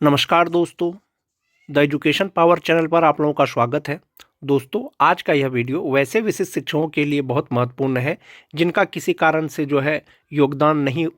नमस्कार दोस्तों, the education power channel पर आप लोगों का स्वागत है। दोस्तों, आज का यह वीडियो वैसे विशिष्ट शिक्षकों के लिए बहुत महत्वपूर्ण है जिनका किसी कारण से योगदान नहीं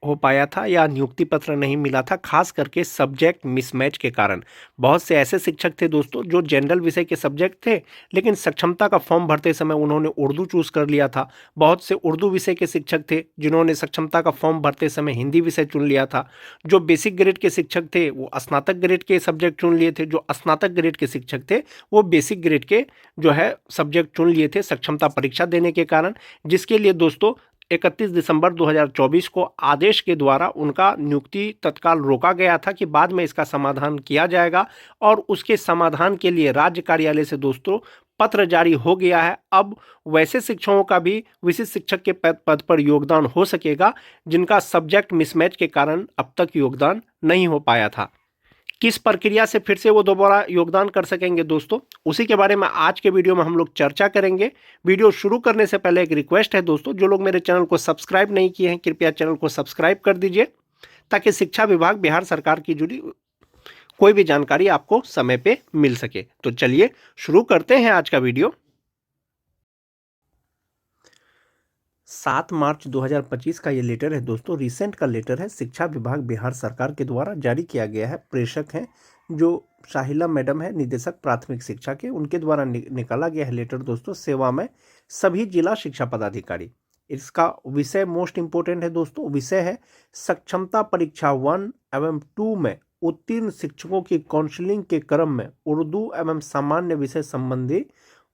हो पाया था या नियुक्ति पत्र नहीं मिला था, खास करके सब्जेक्ट मिसमैच के कारण। बहुत से ऐसे शिक्षक थे दोस्तों जो जनरल विषय के सब्जेक्ट थे, लेकिन सक्षमता का फॉर्म भरते समय उन्होंने उर्दू चूज कर लिया था। बहुत से उर्दू विषय के शिक्षक थे जिन्होंने सक्षमता का फॉर्म भरते समय हिंदी विषय चुन लिया था। जो बेसिक ग्रेड के शिक्षक थे वो स्नातक ग्रेड के सब्जेक्ट चुन लिए थे। जो स्नातक ग्रेड के शिक्षक थे वो बेसिक ग्रेड के सब्जेक्ट चुन लिए थे सक्षमता परीक्षा देने के कारण, जिसके लिए दोस्तों 31 दिसंबर 2024 को आदेश के द्वारा उनका नियुक्ति तत्काल रोका गया था कि बाद में इसका समाधान किया जाएगा। और उसके समाधान के लिए राज्य कार्यालय से दोस्तों पत्र जारी हो गया है। अब वैसे शिक्षकों का भी विशिष्ट शिक्षक के पद पर योगदान हो सकेगा जिनका सब्जेक्ट मिसमैच के कारण अब तक योगदान नहीं हो पाया था। किस प्रक्रिया से फिर से वो दोबारा योगदान कर सकेंगे दोस्तों, उसी के बारे में आज के वीडियो में हम लोग चर्चा करेंगे। वीडियो शुरू करने से पहले एक रिक्वेस्ट है दोस्तों, जो लोग मेरे चैनल को सब्सक्राइब नहीं किए हैं कृपया चैनल को सब्सक्राइब कर दीजिए, ताकि शिक्षा विभाग बिहार सरकार की जुड़ी कोई भी जानकारी आपको समय पे मिल सके। तो चलिए शुरू करते हैं आज का वीडियो। 7 मार्च 2025 का ये लेटर है दोस्तों, रिसेंट का लेटर है। शिक्षा विभाग बिहार सरकार के द्वारा जारी किया गया है। प्रेषक हैं जो शाहिला मैडम है, निदेशक प्राथमिक शिक्षा के, उनके द्वारा निकाला गया है लेटर दोस्तों। सेवा में सभी जिला शिक्षा पदाधिकारी। इसका विषय मोस्ट इंपोर्टेंट है दोस्तों। विषय है सक्षमता परीक्षा 1 एवं 2 में उत्तीर्ण शिक्षकों की काउंसलिंग के क्रम में उर्दू एवं सामान्य विषय संबंधी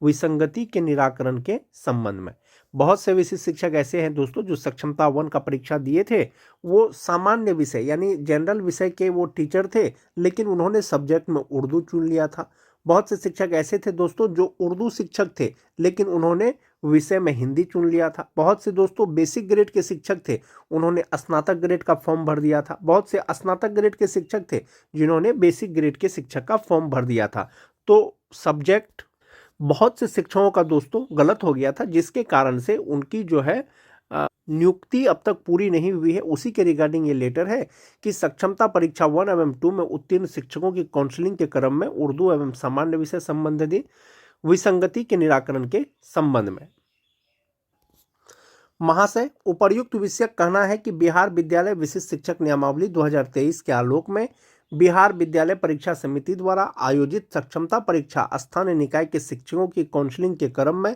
विसंगति के निराकरण के संबंध में। बहुत से विशिष्ट शिक्षक ऐसे हैं दोस्तों जो सक्षमता 1 का परीक्षा दिए थे, वो सामान्य विषय यानी जनरल विषय के वो टीचर थे, लेकिन उन्होंने सब्जेक्ट में उर्दू चुन लिया था। बहुत से शिक्षक ऐसे थे दोस्तों जो उर्दू शिक्षक थे, लेकिन उन्होंने विषय में हिंदी चुन लिया था। बहुत से दोस्तों बेसिक ग्रेड के शिक्षक थे, उन्होंने स्नातक ग्रेड का फॉर्म भर दिया था। बहुत से स्नातक ग्रेड के शिक्षक थे जिन्होंने बेसिक ग्रेड के शिक्षक का फॉर्म भर दिया था। तो सब्जेक्ट बहुत से शिक्षकों का दोस्तों गलत हो गया था, जिसके कारण से उनकी नियुक्ति अब तक पूरी नहीं हुई है। उसी के रिगार्डिंग ये लेटर है कि सक्षमता परीक्षा 1 एवं 2 में उत्तीर्ण शिक्षकों की काउंसलिंग के क्रम में उर्दू एवं सामान्य विषय संबंधी विसंगति के निराकरण के संबंध में। महाशय, उपर्युक्त विषय कहना है कि बिहार विद्यालय विशिष्ट शिक्षक नियमावली 2023 के आलोक में बिहार विद्यालय परीक्षा समिति द्वारा आयोजित सक्षमता परीक्षा स्थानीय निकाय के शिक्षकों की काउंसलिंग के क्रम में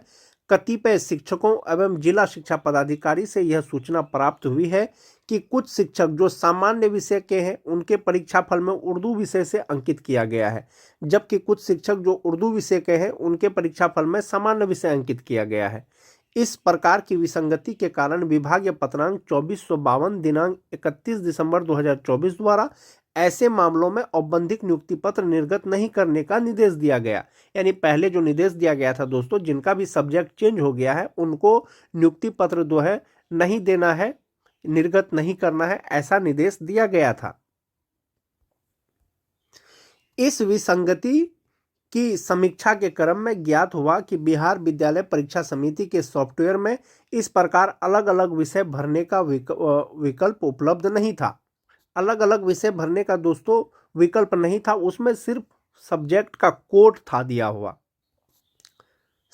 कतिपय शिक्षकों एवं जिला शिक्षा पदाधिकारी से यह सूचना प्राप्त हुई है कि कुछ शिक्षक जो सामान्य विषय के हैं उनके परीक्षा फल में उर्दू विषय से अंकित किया गया है, जबकि कुछ शिक्षक जो उर्दू विषय के हैं उनके परीक्षा फल में सामान्य विषय अंकित किया गया है। इस प्रकार की विसंगति के कारण विभागीय पत्रांक 2452 दिनांक 31 दिसंबर 2024 द्वारा ऐसे मामलों में औपबंधिक नियुक्ति पत्र निर्गत नहीं करने का निर्देश दिया गया। यानी पहले जो निर्देश दिया गया था दोस्तों, जिनका भी सब्जेक्ट चेंज हो गया है उनको नियुक्ति पत्र नहीं देना है, निर्गत नहीं करना है, ऐसा निर्देश दिया गया था। इस विसंगति की समीक्षा के क्रम में ज्ञात हुआ कि बिहार विद्यालय परीक्षा समिति के सॉफ्टवेयर में इस प्रकार अलग अलग विषय भरने का विकल्प उपलब्ध नहीं था। अलग अलग विषय भरने का दोस्तों विकल्प नहीं था, उसमें सिर्फ सब्जेक्ट का कोड था दिया हुआ।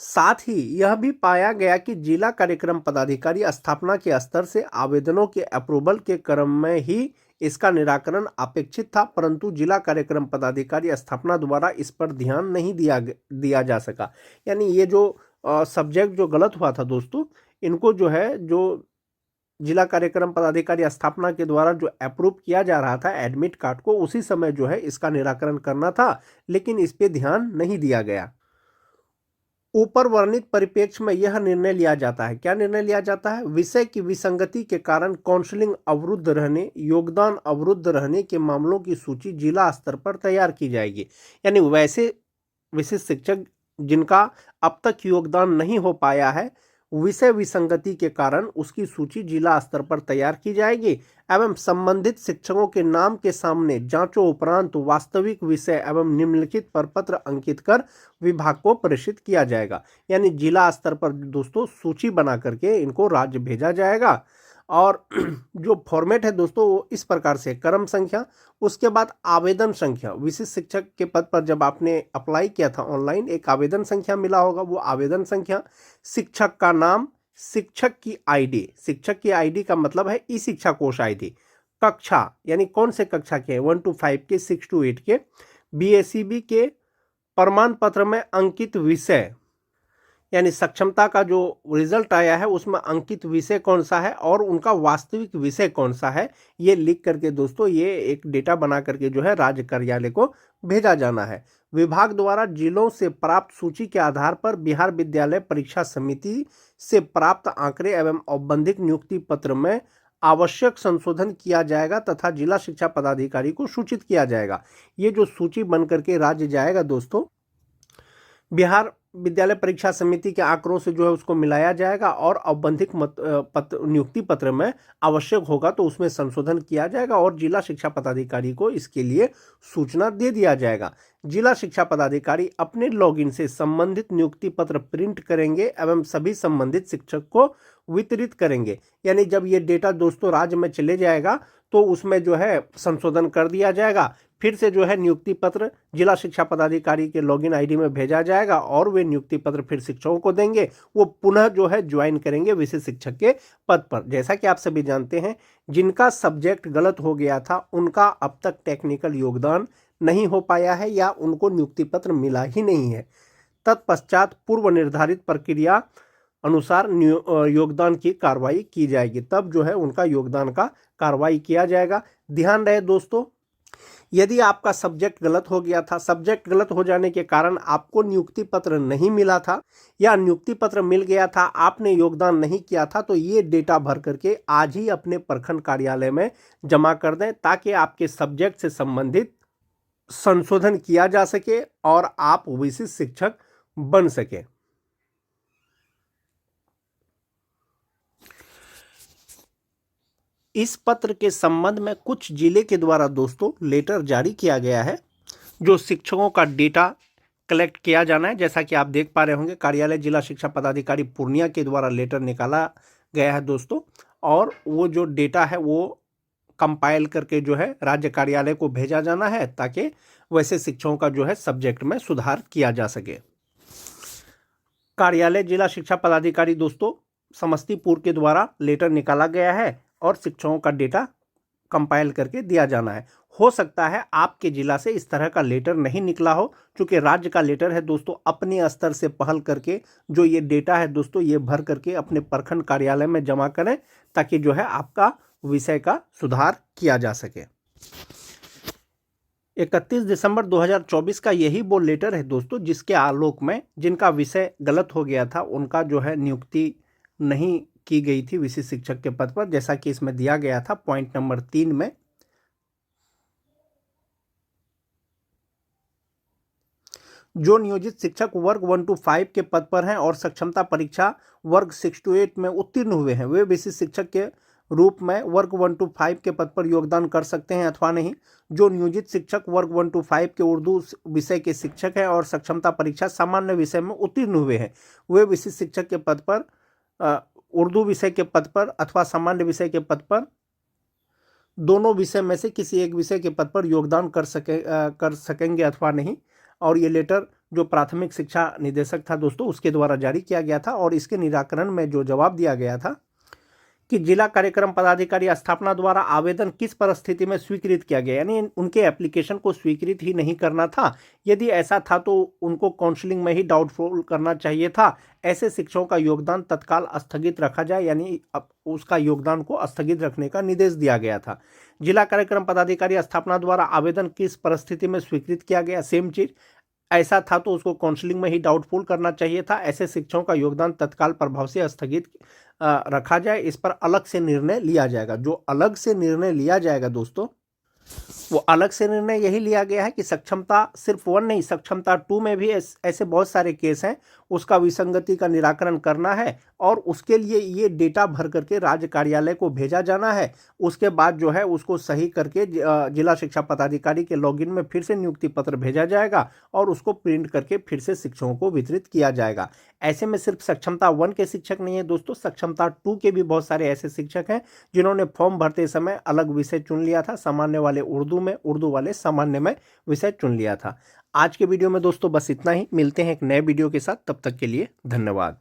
साथ ही यह भी पाया गया कि जिला कार्यक्रम पदाधिकारी स्थापना के स्तर से आवेदनों के अप्रूवल के क्रम में ही इसका निराकरण अपेक्षित था, परंतु जिला कार्यक्रम पदाधिकारी स्थापना द्वारा इस पर ध्यान नहीं दिया जा सका। यानी ये जो सब्जेक्ट जो गलत हुआ था दोस्तों, इनको जो जिला कार्यक्रम पदाधिकारी स्थापना के द्वारा जो अप्रूव किया जा रहा था एडमिट कार्ड को, उसी समय इसका निराकरण करना था, लेकिन इस पे ध्यान नहीं दिया गया। ऊपर वर्णित परिप्रेक्ष्य में यह निर्णय लिया जाता है। क्या निर्णय लिया जाता है? विषय की विसंगति के कारण काउंसलिंग अवरुद्ध रहने, योगदान अवरुद्ध रहने के मामलों की सूची जिला स्तर पर तैयार की जाएगी। यानी वैसे विशिष्ट शिक्षक जिनका अब तक योगदान नहीं हो पाया है, विषय विसंगति के कारण उसकी सूची जिला स्तर पर तैयार की जाएगी एवं संबंधित शिक्षकों के नाम के सामने जांचों उपरांत वास्तविक विषय एवं निम्नलिखित प्रपत्र अंकित कर विभाग को प्रेषित किया जाएगा। यानी जिला स्तर पर दोस्तों सूची बना करके इनको राज्य भेजा जाएगा और जो फॉर्मेट है दोस्तों वो इस प्रकार से, क्रम संख्या, उसके बाद आवेदन संख्या। विशिष्ट शिक्षक के पद पर जब आपने अप्लाई किया था ऑनलाइन, एक आवेदन संख्या मिला होगा, वो आवेदन संख्या, शिक्षक का नाम, शिक्षक की आईडी, शिक्षक की आईडी का मतलब है ई शिक्षा कोष आईडी, कक्षा यानी कौन से कक्षा के, 1 to 5 के, 6 to 8 के, बीएसईबी के, प्रमाण पत्र में अंकित विषय यानी सक्षमता का जो रिजल्ट आया है उसमें अंकित विषय कौन सा है और उनका वास्तविक विषय कौन सा है, ये लिख करके दोस्तों ये एक डेटा बना करके जो है राज्य कार्यालय को भेजा जाना है। विभाग द्वारा जिलों से प्राप्त सूची के आधार पर बिहार विद्यालय परीक्षा समिति से प्राप्त आंकड़े एवं औपबंधिक नियुक्ति पत्र में आवश्यक संशोधन किया जाएगा तथा जिला शिक्षा पदाधिकारी को सूचित किया जाएगा। ये जो सूची बन करके राज्य जाएगा दोस्तों, बिहार विद्यालय परीक्षा समिति के आंकड़ों से जो है उसको मिलाया जाएगा और औपबंधिक नियुक्ति पत्र में आवश्यक होगा तो उसमें संशोधन किया जाएगा और जिला शिक्षा पदाधिकारी को इसके लिए सूचना दे दिया जाएगा। जिला शिक्षा पदाधिकारी अपने लॉगिन से संबंधित नियुक्ति पत्र प्रिंट करेंगे एवं सभी संबंधित शिक्षक को वितरित करेंगे। यानी जब ये डेटा दोस्तों राज्य में चले जाएगा तो उसमें जो है संशोधन कर दिया जाएगा, फिर से जो है नियुक्ति पत्र जिला शिक्षा पदाधिकारी के लॉगिन आईडी में भेजा जाएगा और वे नियुक्ति पत्र फिर शिक्षकों को देंगे, वो पुनः जो है ज्वाइन करेंगे विशिष्ट शिक्षक के पद पर। जैसा कि आप सभी जानते हैं, जिनका सब्जेक्ट गलत हो गया था उनका अब तक टेक्निकल योगदान नहीं हो पाया है या उनको नियुक्ति पत्र मिला ही नहीं है। तत्पश्चात पूर्व निर्धारित प्रक्रिया अनुसार योगदान की कार्रवाई की जाएगी, तब जो है उनका योगदान का कार्रवाई किया जाएगा। ध्यान रहे दोस्तों, यदि आपका सब्जेक्ट गलत हो गया था, सब्जेक्ट गलत हो जाने के कारण आपको नियुक्ति पत्र नहीं मिला था या नियुक्ति पत्र मिल गया था आपने योगदान नहीं किया था, तो ये डेटा भर करके आज ही अपने प्रखंड कार्यालय में जमा कर दें ताकि आपके सब्जेक्ट से संबंधित संशोधन किया जा सके और आप विशिष्ट शिक्षक बन सके। इस पत्र के संबंध में कुछ जिले के द्वारा दोस्तों लेटर जारी किया गया है जो शिक्षकों का डेटा कलेक्ट किया जाना है। जैसा कि आप देख पा रहे होंगे, कार्यालय जिला शिक्षा पदाधिकारी पूर्णिया के द्वारा लेटर निकाला गया है दोस्तों, और वो जो डेटा है वो कंपाइल करके जो है राज्य कार्यालय को भेजा जाना है ताकि वैसे शिक्षकों का जो है सब्जेक्ट में सुधार किया जा सके। कार्यालय जिला शिक्षा पदाधिकारी दोस्तों समस्तीपुर के द्वारा लेटर निकाला गया है और शिक्षकों का डेटा कंपाइल करके दिया जाना है। हो सकता है आपके जिला से इस तरह का लेटर नहीं निकला हो, क्योंकि राज्य का लेटर है दोस्तों, अपने स्तर से पहल करके जो ये डेटा है दोस्तों ये भर करके अपने प्रखंड कार्यालय में जमा करें ताकि जो है आपका विषय का सुधार किया जा सके। 31 दिसंबर 2024 का यही वो लेटर है दोस्तों जिसके आलोक में जिनका विषय गलत हो गया था उनका जो है नियुक्ति नहीं की गई थी विशिष्ट शिक्षक के पद पर, जैसा कि इसमें दिया गया था पॉइंट नंबर 3 में। जो नियोजित शिक्षक वर्ग 1 to 5 के पद पर हैं और सक्षमता परीक्षा वर्ग 6 to 8 में उत्तीर्ण हुए हैं, वे विशिष्ट शिक्षक के रूप में वर्ग 1 to 5 के पद पर योगदान कर सकते हैं अथवा नहीं। जो नियोजित शिक्षक वर्ग 1 to 5 के उर्दू विषय के शिक्षक हैं और सक्षमता परीक्षा सामान्य विषय में उत्तीर्ण हुए हैं, वे विशिष्ट शिक्षक के पद पर उर्दू विषय के पद पर अथवा सामान्य विषय के पद पर दोनों विषय में से किसी एक विषय के पद पर योगदान कर सकेंगे अथवा नहीं। और ये लेटर जो प्राथमिक शिक्षा निदेशक था दोस्तों उसके द्वारा जारी किया गया था और इसके निराकरण में जो जवाब दिया गया था कि जिला कार्यक्रम पदाधिकारी स्थापना द्वारा आवेदन किस परिस्थिति में स्वीकृत किया गया, यानी उनके एप्लीकेशन को स्वीकृत ही नहीं करना था। यदि ऐसा था तो उनको काउंसलिंग में ही डाउटफुल करना चाहिए था। ऐसे शिक्षकों का योगदान तत्काल स्थगित रखा जाए, यानी उसका योगदान को स्थगित रखने का निर्देश दिया गया था। जिला कार्यक्रम पदाधिकारी स्थापना द्वारा आवेदन किस परिस्थिति में स्वीकृत किया गया, सेम चीज, ऐसा था तो उसको काउंसलिंग में ही डाउटफुल करना चाहिए था। ऐसे शिक्षकों का योगदान तत्काल प्रभाव से स्थगित रखा जाए, इस पर अलग से निर्णय लिया जाएगा। जो अलग से निर्णय लिया जाएगा दोस्तों वो अलग से निर्णय यही लिया गया है कि सक्षमता सिर्फ 1 नहीं, सक्षमता 2 में भी ऐसे बहुत सारे केस हैं, उसका विसंगति का निराकरण करना है और उसके लिए ये डेटा भर करके राज्य कार्यालय को भेजा जाना है। उसके बाद जो है उसको सही करके जिला शिक्षा पदाधिकारी के लॉगिन में फिर से नियुक्ति पत्र भेजा जाएगा और उसको प्रिंट करके फिर से शिक्षकों को वितरित किया जाएगा। ऐसे में सिर्फ सक्षमता 1 के शिक्षक नहीं है दोस्तों, सक्षमता 2 के भी बहुत सारे ऐसे शिक्षक हैं जिन्होंने फॉर्म भरते समय अलग विषय चुन लिया था, सामान्य वाले उर्दू में, उर्दू वाले सामान्य में विषय चुन लिया था। आज के वीडियो में दोस्तों बस इतना ही, मिलते हैं एक नए वीडियो के साथ, तब तक के लिए धन्यवाद।